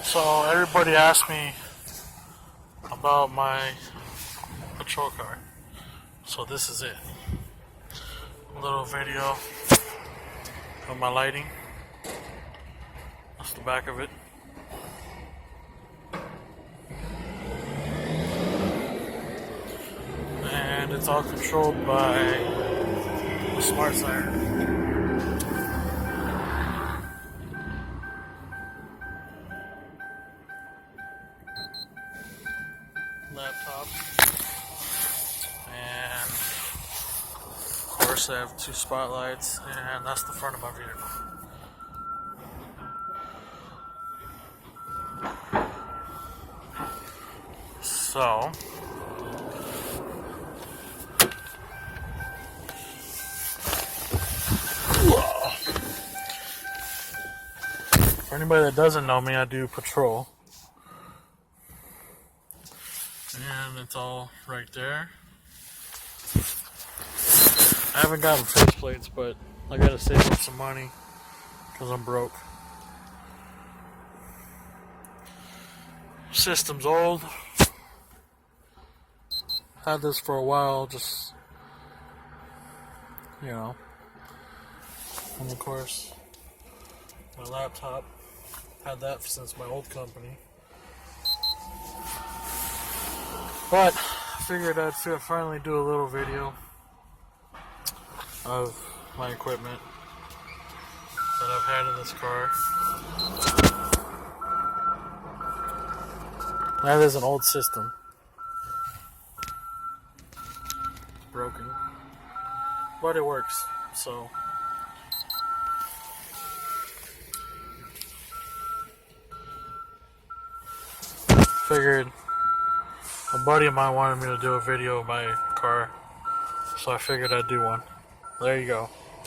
So everybody asked me about my patrol car. So this is it. A little video of my lighting. That's the back of it. And it's all controlled by the smart siren. Laptop, and of course I have two spotlights, and that's the front of my vehicle. So for anybody that doesn't know me, I do patrol. And it's all right there. I haven't gotten face plates, but I gotta save up some money because I'm broke. System's old. Had this for a while, just, you know. And of course, my laptop. Had that since my old company. But I figured I'd finally do a little video of my equipment that I've had in this car. That is an old system. It's broken. But it works, so. Figured a buddy of mine wanted me to do a video of my car, so I figured I'd do one. There you go.